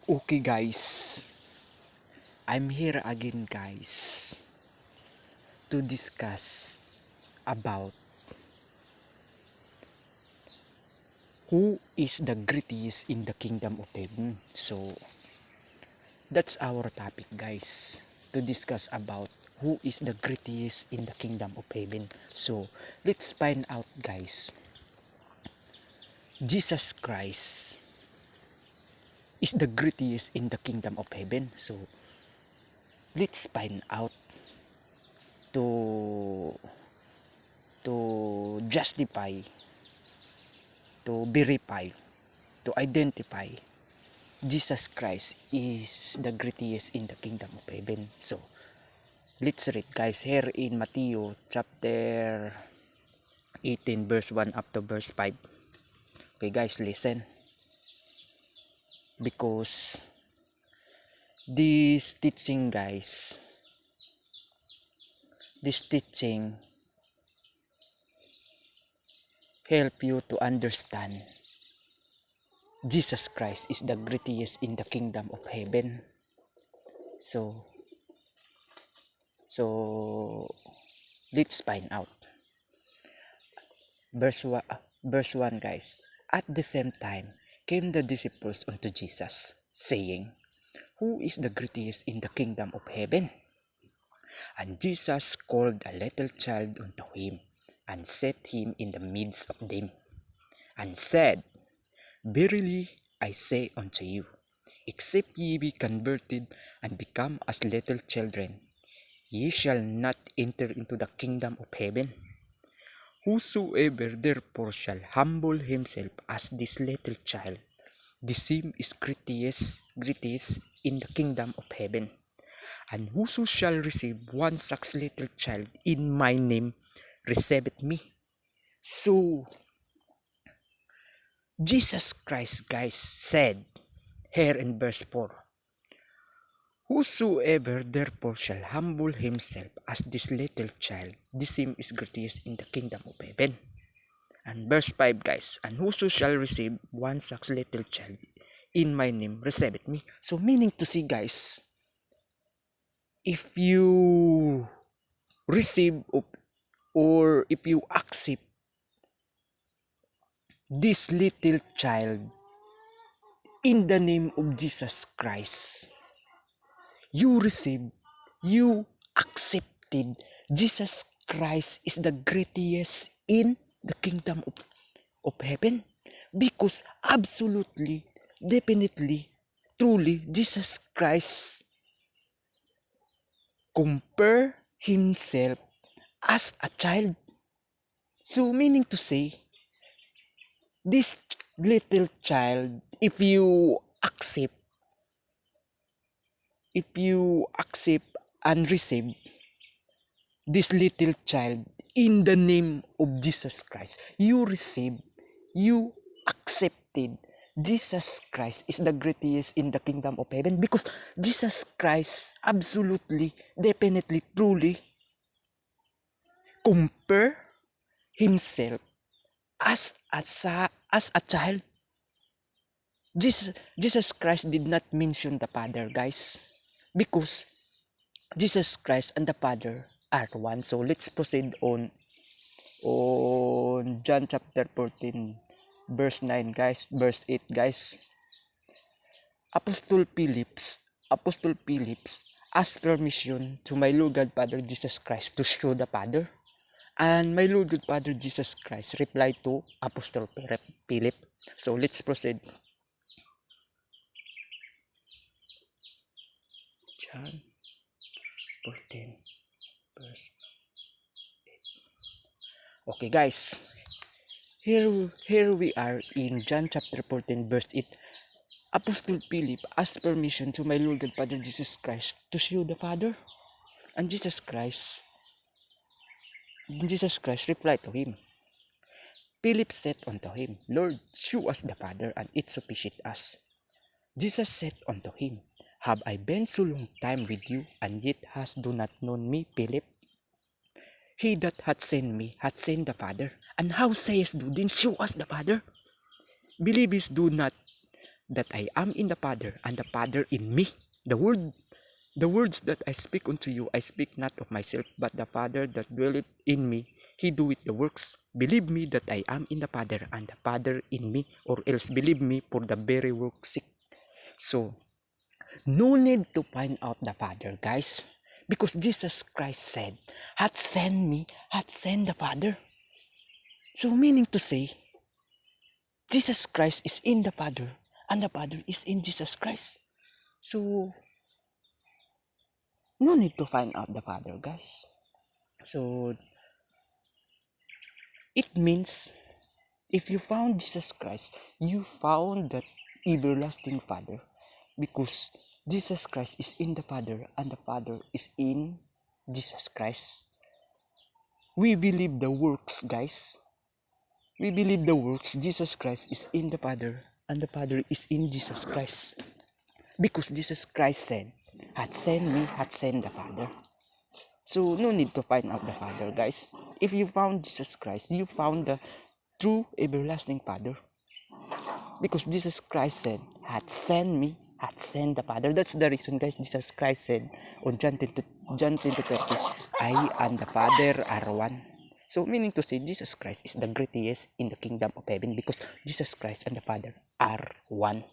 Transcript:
Okay guys, I'm here again guys to discuss about who is the greatest in the kingdom of heaven. So that's our topic guys, to discuss about who is the greatest in the kingdom of heaven. So let's find out guys. Jesus Christ is the greatest in the kingdom of heaven. So let's find out to justify, to verify, to identify Jesus Christ is the greatest in the kingdom of heaven. So let's read guys here in Matthew chapter 18 verse 1 up to verse 5. Okay guys, listen, because this teaching guys, this teaching help you to understand Jesus Christ is the greatest in the kingdom of heaven. So let's find out. Verse 1 guys. At the same time came the disciples unto Jesus, saying, Who is the greatest in the kingdom of heaven? And Jesus called a little child unto him, and set him in the midst of them, and said, Verily I say unto you, except ye be converted and become as little children, ye shall not enter into the kingdom of heaven. Whosoever therefore shall humble himself as this little child, the same is greatest in the kingdom of heaven. And whoso shall receive one such little child in my name, receiveth me. So, Jesus Christ, guys, said here in verse 4, Whosoever therefore shall humble himself as this little child, the same is greatest in the kingdom of heaven. And verse 5 guys, and whoso shall receive one such little child in my name, receive it me. So meaning to see guys, if you receive or if you accept this little child in the name of Jesus Christ, you receive, you accepted Jesus Christ is the greatest in the kingdom of heaven, because absolutely, definitely, truly, Jesus Christ compare himself as a child. So meaning to say, this little child, if you accept and receive this little child in the name of Jesus Christ, you receive, you accepted Jesus Christ is the greatest in the kingdom of heaven, because Jesus Christ absolutely, definitely, truly compare himself as a child. Jesus Christ did not mention the Father, guys, because Jesus Christ and the Father are one. So let's proceed on John chapter 14 verse 9 guys, verse 8 guys. Apostle Phillips asked permission to my Lord God Father Jesus Christ to show the Father, and my Lord God Father Jesus Christ replied to Apostle Philip. So let's proceed. John 14 verse 8. Okay guys, here we are in John chapter 14 verse 8. Apostle Philip asked permission to my Lord God Father Jesus Christ to show the Father, and Jesus Christ replied to him. Philip said unto him, Lord, shew us the Father, and it sufficeth us. Jesus said unto him, Have I been so long time with you, and yet hast do not known me, Philip? He that hath sent me hath sent the Father. And how sayest thou, then shew us the Father? Believest thou not that I am in the Father, and the Father in me. The words that I speak unto you, I speak not of myself, but the Father that dwelleth in me, he doeth the works. Believe me that I am in the Father, and the Father in me, or else believe me for the very work's sake. So, no need to find out the Father, guys, because Jesus Christ said, hath sent me, hath sent the Father. So, meaning to say, Jesus Christ is in the Father, and the Father is in Jesus Christ. So, no need to find out the Father, guys. So, it means, if you found Jesus Christ, you found that everlasting Father, because Jesus Christ is in the Father, and the Father is in Jesus Christ. We believe the works, guys. We believe the works. Jesus Christ is in the Father, and the Father is in Jesus Christ. Because Jesus Christ said, hath sent me, hath sent the Father. So, no need to find out the Father, guys. If you found Jesus Christ, you found the true everlasting Father. Because Jesus Christ said, hath sent me, hath sent the Father. That's the reason, guys, Jesus Christ said on John 10:30, I and the Father are one. So, meaning to say, Jesus Christ is the greatest in the kingdom of heaven because Jesus Christ and the Father are one.